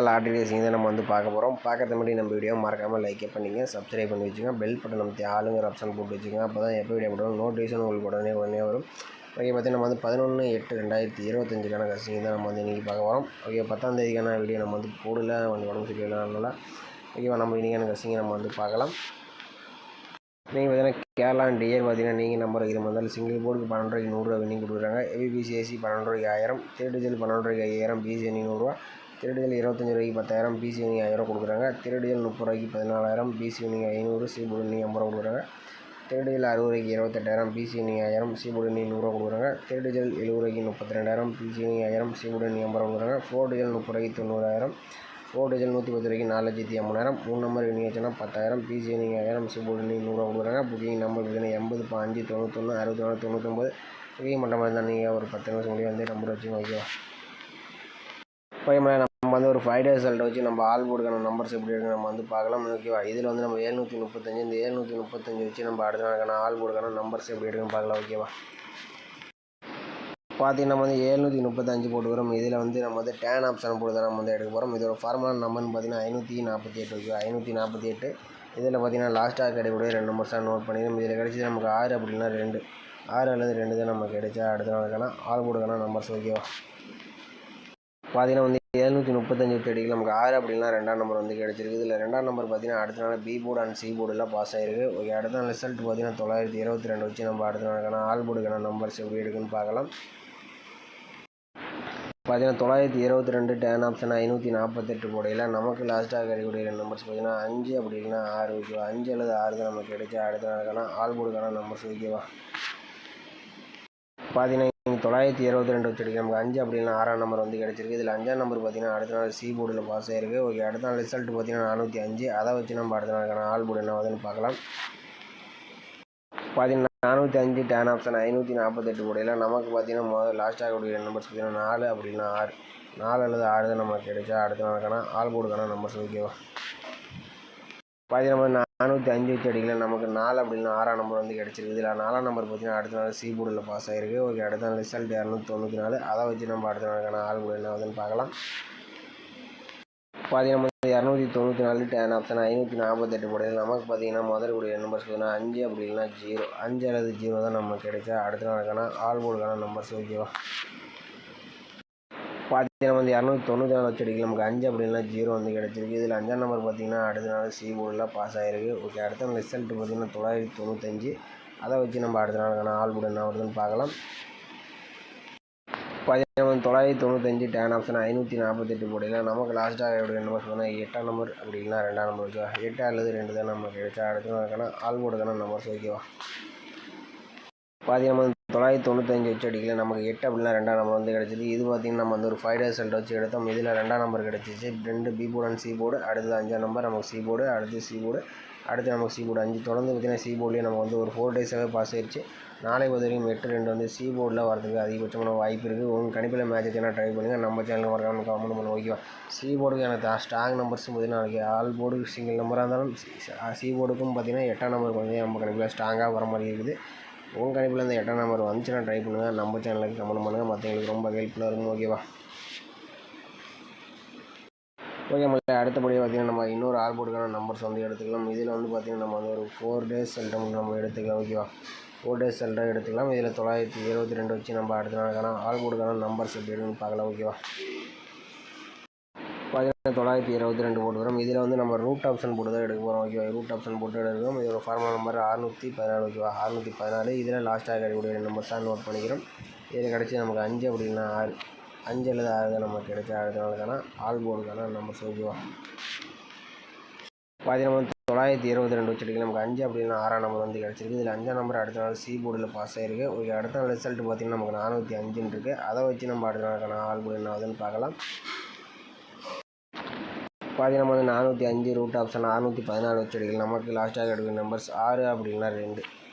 Lottery racing தான் நம்ம வந்து பார்க்க போகிறோம். பார்க்கறது முன்னாடி நம்ம வீடியோ மறக்காமல் லைக் பண்ணிங்க, சப்ஸ்கிரைப் பண்ணி வச்சுங்க, பெல் பட்டன் நம்ம ஆளுங்கிற ஆப்ஷன் போட்டு வச்சுங்க. அப்போ தான் எப்போ வீடியோ போட்டாலும் நோட்டிஃபிகேஷன் உங்களுக்கு உடனே வரும். ஓகே, பார்த்தீங்கன்னா நம்ம வந்து 11/8/2025 கசிங் தான் நம்ம வந்து இன்றைக்கி பார்க்க போகிறோம். ஓகே, 10ஆம் தேதிக்கான வீடியோ நம்ம வந்து போடல, கொஞ்சம் உடம்பு சரியில்லைனால. ஓகேவா, நம்ம இன்றைக்கான கசிங்கை நம்ம வந்து பார்க்கலாம். நீங்கள் பார்த்தீங்கன்னா கேரளா அண்ட் டியர் பார்த்தீங்கன்னா நீங்கள் நம்பர் இது வந்தாலும் சிங்கிள் போர்டுக்கு 12 ரூபாய்க்கு 100 ரூபா வின்னிங் கொடுக்குறாங்க. ஏபிபிசிஎஸ்சி 12 ரூபாய்க்கு 1000, திருடிஜல் 12 ரூபாய்க்கு 5000, பிசி வின்னிங் 100 ரூபா, திருடிஜல் 25 ரூபாய்க்கு 10,000, பிசி வின்னிங் 1000 கொடுக்குறாங்க. திருடிஜல் 30 ரூபாய்க்கு 14,000, பிசி வின்னிங் 500, சிபோர்டு வின்னிங் 50 ரூபா கொடுக்குறாங்க. திருடிஜல் 60 ரூபாய்க்கு 28,000, பிசி வின்னிங் 1000, சிபோர்டு வின்னிங் 100 ரூபா கொடுக்குறாங்க. திருடிஜல் 70 ரூபாய்க்கு 32,000, பிசி வின்னிங் 1000, சிபோர்டு வின்னிங் 50 ரூபா கொடுக்குறாங்க. 4 டிஜல் 30 ரூபாய்க்கு 90,000, 4 டிஜல் 110 ரூபாய்க்கு 4,50,000, 3 நம்பர் வின்னிங் ஆச்சுன்னா 10,000, பிசி வின்னிங் 1000, சிபோர்டு வின்னிங் 100 ரூபா கொடுக்குறாங்க. புக்கிங் நம்பர் பார்த்தீங்கன்னா 80 5 91 64 99. புக்கிங் பண்ணுற மாதிரி தான் நீங்கள் ஒரு 10 நிமிஷம் முடிய வந்து நம்பர் வச்சுங்க. ஓகேவா, நம்ம வந்து ஒரு 5 டேஸ் ரிசல்ட் வச்சு நம்ம ஆல் போர்டுக்கான நம்பர்ஸ் எப்படி இருக்குன்னு நம்ம வந்து பார்க்கலாம். ஓகேவா, இதில் வந்து நம்ம 735 இந்த 735 வச்சு நம்ம அடுத்த நாளுக்கான ஆல் போர்டுக்கான நம்பர்ஸ் எப்படி இருக்குன்னு பார்க்கலாம். ஓகேவா, பார்த்தீங்கன்னா நம்ம வந்து 735 போட்டுக்கிறோம். இதில் வந்து நம்ம வந்து டேன் ஆப்ஷன் போட்டு தான் நம்ம வந்து எடுக்க போகிறோம். இதோட ஃபார்முலா நம்பர்னு பார்த்தீங்கன்னா 548. ஓகேவா, 548. இதில் பார்த்தீங்கன்னா லாஸ்ட்டாக கிடைக்கக்கூடிய 2 நம்பர்ஸாக நோட் பண்ணிக்கிறோம். இதில் கிடைச்சது நமக்கு 6 அப்படின்னா 2 அல்லது 2 தான் நமக்கு கிடைச்சா அடுத்த நாளுக்கான ஆல் போர்டுக்கான நம்பர்ஸ். ஓகேவா, பார்த்தீங்கன்னா வந்து 735 தேடிக்கு நமக்கு 6 அப்படின்னா 2ஆம் நம்பர் வந்து கிடச்சிருக்கு. இதில் 2ஆம் நம்பர் பார்த்தீங்கன்னா அடுத்த நாள் பி போர்டு அண்ட் சி போர்டெலாம் பாஸ் ஆகிருக்கு. ஓகே, அடுத்த நாள் ரிசல்ட் பார்த்தீங்கன்னா 922 வச்சு நம்ம அடுத்த நாளுக்கான ஆல் போர்டுக்கான நம்பர்ஸ் எப்படி இருக்குன்னு பார்க்கலாம். பார்த்தீங்கன்னா 922 டேன் ஆப்ஷன் 548 போடையில் நமக்கு லாஸ்ட்டாக கிடைக்கக்கூடிய 2 நம்பர்ஸ் பார்த்தீங்கன்னா 5 அப்படி இல்லைன்னா 6. ஓகேவா, 5 அல்லது 6 தான் நமக்கு கிடைச்சா அடுத்த நாளுக்கான ஆல் போர்டுக்கான நம்பர்ஸ். ஓகேவா, பார்த்தீங்கன்னா 922 வச்சு நமக்கு 5 அப்படின்னா 6ஆம் நம்பர் வந்து கிடச்சிருக்கு. இதில் 5ஆம் நம்பர் பார்த்தீங்கன்னா அடுத்த நாள் சி போர்டில் பாஸ் ஆகிருக்கு. ஓகே, அடுத்த நாள் ரிசல்ட் பார்த்தீங்கன்னா 405. அதை வச்சு நம்ம அடுத்த நாளுக்கான ஆல் போர்டு என்ன ஆகுதுன்னு பார்க்கலாம். பார்த்தீங்கன்னா 405 டேன் ஆப்ஷன் 548 போடையில் நமக்கு பார்த்தீங்கன்னா முதல்ல லாஸ்ட்டாக கூடிய நம்பர்ஸ் பார்த்தீங்கன்னா 4 அப்படின்னா 6, 4 அல்லது 6 தான் நமக்கு கிடைச்சா அடுத்த நாளுக்கான ஆல் போர்டுக்கான நம்பர்ஸ். ஓகேவா, பார்த்தீங்கன்னா 405 வச்சு அடிக்கல நமக்கு 4 அப்படின்னா 6ஆம் நம்பர் வந்து கிடச்சிருக்கு. இதில் 4ஆம் நம்பர் பார்த்தீங்கன்னா அடுத்த நாள் சி போர்டில் பாஸ் ஆகிருக்கு. ஓகே, அடுத்த நாள் ரிசல்ட் 294. அதை வச்சு நம்ம அடுத்த நாளுக்கான ஆல் போர்டு என்ன ஆகுதுன்னு பார்க்கலாம். பார்த்தீங்கன்னா 294 டேன் ஆப்ஷன் 548 போடையில் நமக்கு பார்த்தீங்கன்னா முதல் கூடிய நம்பர்ஸ் பார்த்தீங்கன்னா 5 அப்படி இல்லைன்னா 0, 5 அல்லது 0 தான் நமக்கு கிடைச்சா அடுத்த நாளுக்கான ஆல் போர்டுக்கான நம்பர்ஸ். ஓகேவா, பார்த்தீங்கன்னா வந்து 294 வச்சு அடிக்கல நமக்கு 5 அப்படின்னா 0 வந்து கிடச்சிருக்கு. இதில் 5ஆம் நம்பர் பார்த்தீங்கன்னா அடுத்த நாள் சி போர்டில் பாஸ் ஆகிருக்கு. ஓகே, அடுத்த நாள் ரிசல்ட் பார்த்தீங்கன்னா 995. அதை வச்சு நம்ம அடுத்த நாளுக்கான ஆல் போர்டு என்ன வருதுன்னு பார்க்கலாம். பார்த்தீங்கன்னா 995 டேன் ஆப்ஷன் 548 போடையில் நமக்கு லாஸ்ட்டாக எப்படி நம்பர் சொன்னால் 8ஆம் நம்பர் அப்படி இல்லைனா 2ஆம் நம்பர். ஓகேவா, 8 அல்லது 2 தான் நமக்கு கிடைச்சா அடுத்த நாளுக்கான ஆல் போர்டுக்கான நம்பர்ஸ். ஓகேவா, பார்த்தீங்கன்னா 995 வச்சு அடிக்கல நமக்கு 8 அப்படின்னா 2ஆம் நம்பர் வந்து கிடச்சிருக்கு. இது பார்த்தீங்கன்னா நம்ம வந்து ஒரு 5 டேஸ் ரிசல்ட் வச்சு எடுத்தோம். இதில் 2ஆம் நம்பர் கிடச்சிச்சு. 2 B board and C board, அடுத்தது 5ஆம் நம்பர் நமக்கு சி போர்டு, அடுத்து சி போர்டு, அடுத்து நமக்கு சி போர்டு 5 தொடர்ந்து பார்த்தீங்கன்னா சி போர்ட்லேயே நம்ம வந்து ஒரு 4 டேஸாகவே பாஸ் ஆயிடுச்சு. நாளை வரைக்கும் 8-2 வந்து சி போர்டில் வரதுக்கு அதிகபட்சமான வாய்ப்பு இருக்குது. உங்கள் கணிப்பில் மேட்ச் வச்சுன்னா ட்ரை பண்ணுங்கள். நம்ம சேனலுக்கு மறக்காமல் கமெண்ட் பண்ணுவோம். ஓகேவா, சி போர்டுக்கு எனக்கு ஸ்ட்ராங் நம்பர்ஸ் பார்த்தீங்கன்னா நாளைக்கு ஆல் போர்டு சிங்கிள் நம்பராக இருந்தாலும் சி போர்டுக்கும் பார்த்தீங்கன்னா 8ஆம் நம்பர் கொஞ்சம் நம்ம கணிப்பில் ஸ்ட்ராங்காக வர மாதிரி இருக்குது. உங்கள் கணிப்பில் இந்த 8ஆம் நம்பர் வந்துச்சுன்னா ட்ரை பண்ணுங்கள். நம்ம சேனலுக்கு கமெண்ட் பண்ணுங்கள், மற்றவங்களுக்கு ரொம்ப ஹெல்ப்ஃபுல்லாக இருக்கும். ஓகேவா, ஓகே நம்மள அடுத்தபடியாக பார்த்தீங்கன்னா நம்ம இன்னொரு ஆல் போர்டுக்கான நம்பர்ஸ் வந்து எடுத்துக்கலாம். இதில் வந்து பார்த்திங்கன்னா நம்ம வந்து ஒரு 4 டேஸ் ரிசல்ட் நம்ம எடுத்துக்கலாம். ஓகேவா, 4 டேஸ் ரிசல்ட்டாக எடுத்துக்கலாம். இதில் 922 வச்சு நம்ம அடுத்த நாளுக்கான ஆல் போர்டுக்கான நம்பர்ஸ் எப்படி இருக்குன்னு பார்க்கலாம். ஓகேவா, பார்த்தீங்கன்னா 922 போட்டுக்கிறோம். இதில் வந்து நம்ம ரூட் ஆப்ஷன் போட்டு தான் எடுக்க போகிறோம். ஓகேவா, ரூட் ஆப்ஷன் போட்டு எடுக்கிறோம். இதோட ஃபார்முலா நம்பர் 614. ஓகேவா, 614. இதில் லாஸ்ட்டாக கிடைக்கக்கூடிய நம்பர்ஸாக நோட் பண்ணிக்கிறோம். இதில் கிடச்சி நமக்கு 5 அப்படின்னா 6, 5 அல்லது 6 தான் நமக்கு கிடைச்சா அடுத்த நாளுக்கான ஆல் போர்டுக்கான நம்பர்ஸ். ஓகேவா, பார்த்தீங்கன்னா 922 வச்சு அடிக்கல நமக்கு 5 அப்படின்னா 6ஆம் நம்பர் வந்து கிடச்சிருக்கு. இதில் 5ஆம் நம்பர் அடுத்த நாள் சி போர்டில் பாஸ் ஆகிருக்கு. ஓகே, அடுத்த நாள் ரிசல்ட் பார்த்திங்கன்னா நமக்கு 405 இருக்குது. அதை வச்சு நம்ம அடுத்த நாளுக்கான ஆல் போர்டு என்ன ஆகுதுன்னு பார்க்கலாம். பார்த்தீங்கன்னா நம்ம வந்து 405 ரூட் ஆப்ஷன் 614 வச்சு அடிக்கல நமக்கு லாஸ்ட்டாக கிடைக்கிற நம்பர்ஸ் 6 அப்படின்னா 2,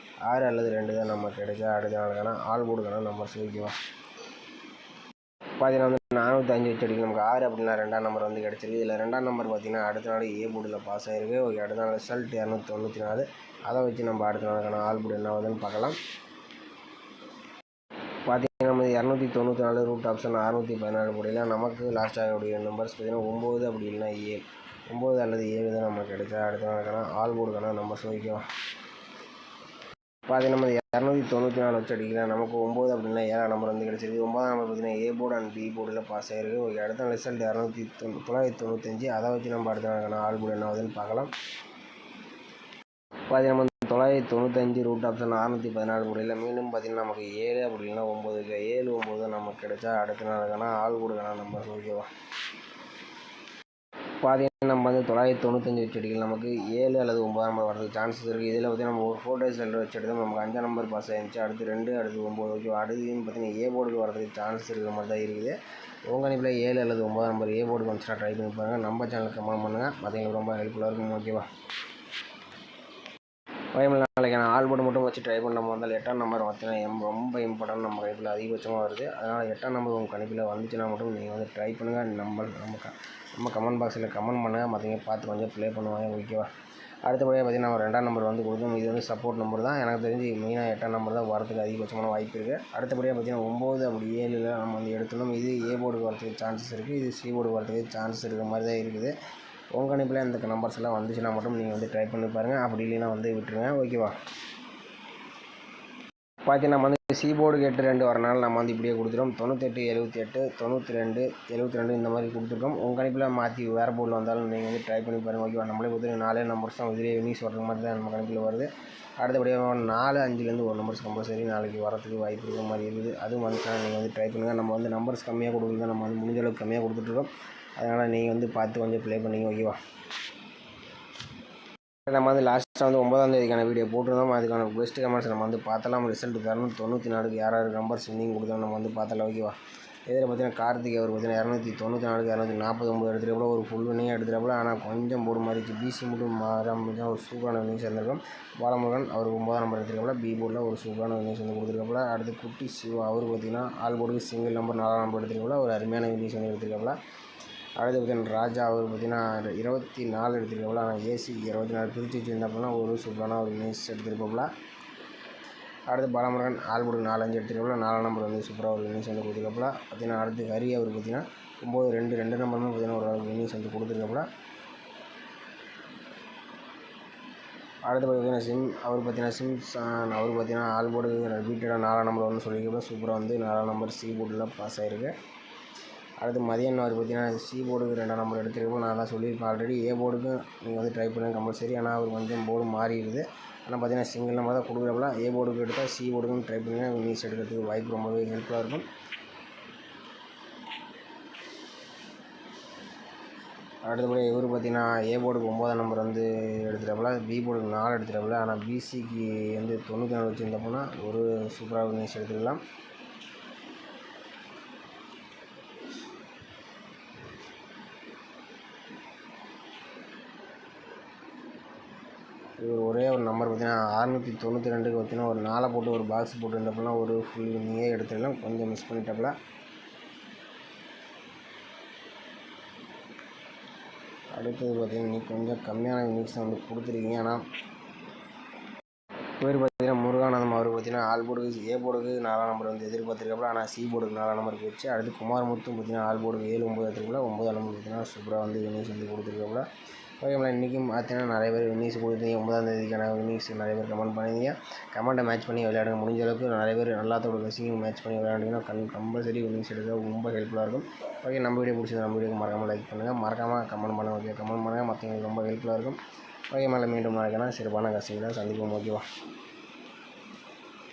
6 அல்லது 2 தான் நமக்கு கிடைச்சா அடுத்த நாளுக்கான ஆல் போர்டுக்கான நம்பர்ஸ். ஓகேவா, பார்த்தீங்கன்னா வந்து 405 வச்சு அடிக்கல நமக்கு 6 அப்படின்னா 2ஆம் நம்பர் வந்து கிடச்சிருக்கு. இதில் 2ஆம் நம்பர் பார்த்தீங்கன்னா அடுத்த நாள் ஏ போர்டில் பாஸ் ஆகிருக்கு. ஓகே, அடுத்த நாள் ரிசல்ட் 294. அதை வச்சு நம்ம அடுத்த நாளுக்கான ஆல் போர்டு என்ன ஆகுதுன்னு பார்க்கலாம். பார்த்தீங்கன்னா நம்ம 294 ரூட் ஆப்ஷன் 614 போடையில் நமக்கு லாஸ்ட் ஆகக்கூடிய நம்பர்ஸ் பார்த்திங்கன்னா 9 அப்படி இல்லைன்னா 7, 9 அல்லது 7 தான் நமக்கு கிடைச்சா. அடுத்த நாளுக்கான ஆல் போர்டுக்கான நம்பர்ஸ் ஓகேவா. பார்த்திங்கன்னா நம்ம 294 வச்சு அடிக்கலாம். நமக்கு 9 அப்படின்னா 7ஆம் நம்பர் வந்து கிடச்சிருக்கு. 9ஆம் நம்பர் பார்த்திங்கன்னா ஏ போர்டு அண்ட் பி போர்டில் பாஸ் ஆகிருக்கு. ஓகே, அடுத்த ரிசல்ட் 995. அதை வச்சு நம்ம அடுத்த நாளுக்கான ஆல் போர்டு என்ன ஆகுதுன்னு பார்க்கலாம். பார்த்திங்கன்னா நம்ம 995 ரூட் ஆப்ஷன் 614 போடையில் மீண்டும் பார்த்திங்கன்னா நமக்கு 7 அப்படி இல்லைன்னா 9 7, 9 தான் நமக்கு கிடைச்சா. அடுத்த நாளுக்கான ஆல் போர்டுக்கான நம்பர்ஸ் ஓகேவா. பார்த்திங்கன்னா நம்ம வந்து 995 வச்சு அடிக்கலாம். நமக்கு 7 அல்லது 9ஆம் நம்பர் வரதுக்கு சான்சஸ் இருக்குது. இதில் பார்த்திங்கன்னா நம்ம ஒரு 4 டைஸ் 2 வச்சு எடுத்தால் நமக்கு 5ஆம் நம்பர் பாஸ் ஆகிடுச்சு. அடுத்து 2, அடுத்து 9 ஓகேவா. அடுத்துன்னு பார்த்திங்கன்னா ஏ போர்டுக்கு வரதுக்கு சான்சஸ் இருக்கிற மாதிரி தான் இருக்குது. உங்கள் கணிப்பில் 7 அல்லது 9ஆம் நம்பர் ஏ போர்டுக்கு வந்துச்சுன்னா ட்ரை பண்ணி பாருங்கள். நம்ம சேனலுக்கு கமெண்ட் பண்ணுங்கள். மற்றவங்களுக்கு ரொம்ப ஹெல்ப்ஃபுல்லாக இருக்கும் ஓகேவா. நாளைக்கான ஆல் போர்டு மட்டும் வச்சு ட்ரை பண்ண வந்தால் 8ஆம் நம்பர் பார்த்தீங்கன்னா ரொம்ப இம்பார்ட்டன்ட். நம்ம கணிப்பில் அதிகபட்சமாக வருது. அதனால் 8ஆம் நம்பர் உங்கள் கணிப்பில் வந்துச்சுன்னா மட்டும் நீங்கள் வந்து ட்ரை பண்ணுங்கள். நம்ம கமெண்ட் பாக்ஸில் கமெண்ட் பண்ணுங்கள். மற்றவங்க பார்த்து கொஞ்சம் ப்ளே பண்ணுவாங்க ஓகேவா. அடுத்தபடியாக பார்த்திங்கன்னா நம்ம 2ஆம் நம்பர் வந்து கொடுத்தோம். இது வந்து சப்போர்ட் நம்பர் தான். எனக்கு தெரிஞ்சு மெயினாக 8ஆம் நம்பர் தான் வரதுக்கு அதிகபட்சமான வாய்ப்பு இருக்குது. அடுத்தபடியாக பார்த்திங்கன்னா 9 அப்படி 7 நம்ம வந்து எடுத்துனோம். இது ஏ போர்டுக்கு வரதுக்கு சான்சஸ் இருக்குது. இது சி போர்டுக்கு வரதுக்கு சான்சஸ் இருக்கிற மாதிரி தான் இருக்குது. உங்கள் கணிப்பில் இந்த நம்பர்ஸ் எல்லாம் வந்துச்சுன்னா மட்டும் நீங்கள் வந்து ட்ரை பண்ணி பாருங்கள். அப்படி இல்லைன்னா வந்து விட்டுருங்க ஓகேவா. பார்த்தீங்கன்னா நம்ம வந்து சி போர்டுக்கு 8, 2 வரனால நம்ம வந்து இப்படியே கொடுத்துருக்கோம். 98, 78, 92, 72 இந்த மாதிரி கொடுத்துருக்கோம். உங்கள் கணிப்பில் மாற்றி வேறு போர்டில் வந்தாலும் நீங்கள் வந்து ட்ரை பண்ணி பாருங்கள் ஓகேவா. நம்மளே பொறுத்தவரைக்கும் 4 நம்பர்ஸ் தான் இதிலே யூனிஸ் வர்ற மாதிரி தான் நம்ம கணிப்பில் வருது. அடுத்தபடியாக 4, 5லேருந்து ஒரு நம்பர்ஸ் கம்பல்சரி நாளைக்கு வரத்துக்கு வாய்ப்பு இருக்கிற மாதிரி இருக்குது. அதுவும் வந்துச்சுன்னா நீங்கள் வந்து ட்ரை பண்ணுங்கள். நம்ம வந்து நம்பர்ஸ் கம்மியாக கொடுக்குறது நம்ம வந்து முடிஞ்ச அளவுக்கு கம்மியாக கொடுத்துட்ருக்கோம். அதனால் நீங்கள் வந்து பார்த்து கொஞ்சம் ப்ளே பண்ணிங்க ஓகேவா. நம்ம வந்து லாஸ்ட்டாக வந்து 9ஆம் தேதிக்கான வீடியோ போட்டிருந்தோம். அதுக்கான பெஸ்ட் கமெண்ட்ஸ் நம்ம வந்து பார்த்தலாம். ரிசல்ட் 294 யார் நம்பர்ஸ் வின்னிங் கொடுத்தோம் நம்ம வந்து பார்த்தலாம் ஓகேவா. இதில் பார்த்தீங்கன்னா கார்த்திக் அவர் பார்த்தீங்கன்னா 294, 249 எடுத்துகிறப்பல ஒரு ஃபுல் வினியாக எடுத்துகிறப்பல. ஆனால் கொஞ்சம் போர்டு மாறிச்சு. பிசி மட்டும் மாறாமல் ஒரு சூப்பரான வினிங்ஸ் இருந்திருக்கும். பாலமுருகன் அவர் 9ஆம் நம்பர் எடுத்துகிறப்பல. பி போர்டில் ஒரு சூப்பரான வினிங்ஸ் வந்து கொடுத்துருக்கப்பல. அடுத்து குட்டி சிவா அவர் பார்த்தீங்கன்னா ஆல் போர்டுக்கு சிங்கிள் நம்பர் 4ஆம் நம்பர் எடுத்துகிறப்பல ஒரு அருமையான வினிங்ஸ் வந்து எடுத்துருக்கப்பல. அடுத்து பார்த்தீங்கன்னா ராஜா அவர் பார்த்தீங்கன்னா 24 எடுத்துருக்கப்பல. ஆனால் ஏசி 24 பிரித்து வச்சுருந்தப்பலாம் ஒரு சூப்பரான ஒரு வினிங்ஸ் எடுத்துருப்போம்ல. அடுத்து பாலமுருகன் ஆல் போர்டுக்கு 4, 5 எடுத்துருக்கப்பல. 4ஆம் நம்பர் வந்து சூப்பராக ஒரு வினிங்ஸ் வந்து கொடுத்துருக்கப்பல. பார்த்தீங்கன்னா அடுத்து ஹரி அவர் பார்த்தீங்கன்னா 9, 2 நம்பருமே பார்த்தீங்கன்னா ஒரு வினிங்ஸ் வந்து கொடுத்துருக்கப்பல. அடுத்து பார்த்தீங்கன்னா அவர் பார்த்தீங்கன்னா அவர் பார்த்தீங்கன்னா ஆல் போர்டுக்கு ரிப்பீட்டடாக 4ஆம் நம்பர் வந்து சொல்லியிருக்கப்பல. சூப்பராக வந்து 4ஆம் நம்பர் சி போர்டில் பாஸ் ஆகிருக்கு. அடுத்து மதியம் அவர் பார்த்தீங்கன்னா சி போர்டுக்கு 2ஆம் நம்பர் எடுத்துருக்கோம். நான் தான் சொல்லியிருக்கேன் ஆல்ரெடி. ஏ போர்டுக்கு நீங்கள் வந்து ட்ரை பண்ணுங்கள் கம்பல்சரி. ஆனால் அவர் கொஞ்சம் போர்டு மாறிடுது. ஆனால் பார்த்தீங்கன்னா சிங்கிள் நம்பர் தான் கொடுக்குறப்பல. ஏ போர்டுக்கு எடுத்தால் சி போர்டுக்கும் ட்ரை பண்ணுங்கள். வினிங்ஸ் எடுக்கிறதுக்கு வாய்ப்பு ரொம்பவே ஹெல்ப்ஃபுல்லாக இருக்கும். அடுத்தபடி இவர் பார்த்தீங்கன்னா ஏ போர்டுக்கு 9ஆம் நம்பர் வந்து எடுத்துகிறப்பல. பி போர்டுக்கு 4 எடுத்துகிறப்பல. ஆனால் பிசிக்கு வந்து 94 வச்சுருந்தப்போனா ஒரு சூப்பராக வினிங்ஸ் எடுத்துக்கலாம். இவர் ஒரே ஒரு நம்பர் பார்த்தீங்கன்னா 692க்கு பார்த்தீங்கன்னா ஒரு 4 போட்டு ஒரு பாக்ஸ் போட்டு இருந்தப்பெல்லாம் ஒரு ஃபுல் வினிங்கே எடுத்துக்கலாம். கொஞ்சம் மிஸ் பண்ணிட்டப்பல. அடுத்தது பார்த்தீங்கன்னா நீ கொஞ்சம் கம்மியான வினிங்ஸ் வந்து கொடுத்துருக்கீங்க. ஆனால் இவர் பார்த்தீங்கன்னா முருகானந்தம் அவர் பார்த்தீங்கன்னா ஆல் போர்டுக்கு ஏ போர்டுக்கு 4ஆம் நம்பர் வந்து எதிர்பார்த்துருக்கப்பல. ஆனால் சி போர்டுக்கு 4ஆம் நம்பர் போயிடுச்சு. அடுத்து குமாரமுத்தும் பார்த்தீங்கன்னா ஆல் போர்டுக்கு 7, 9 எடுத்துருக்கப்பல. 9ஆம் நம்பர் பார்த்தீங்கன்னா சூப்பராக வந்து வினிங்ஸ் வந்து கொடுத்துருக்கப்பல. ஓகேங்களா. இன்றைக்கும் பார்த்தீங்கன்னா நிறைய பேர் வினிங்ஸ் கொடுத்தீங்க. 9ஆம் தேதிக்கான வினிங்ஸ் நிறைய பேர் கமெண்ட் பண்ணியிருந்தீங்க. கமெண்ட்டை மேட்ச் பண்ணி விளையாடுங்க. முடிஞ்ச அளவுக்கு நிறைய பேர் எல்லாத்தோட கசிங்கும் மேட்ச் பண்ணி விளையாண்டிங்கன்னா கம்பல்சரி வினிங்ஸ் எடுக்க ரொம்ப ஹெல்ப்ஃபுல்லாக இருக்கும். ஓகே, நம்ம வீடியோ பிடிச்சது நம்ம வீடியோக்கு மறக்காமல் லைக் பண்ணுங்கள். மறக்காமல் கமெண்ட் பண்ணுங்கள். ஓகே, கமெண்ட் பண்ணுங்கள். மற்றவங்களுக்கு ரொம்ப ஹெல்ப்ஃபுல்லாக இருக்கும். ஓகே, மேலே மீண்டும் நாளைக்கான சிறப்பான கசிங்களை சந்திப்போம் ஓகேவா.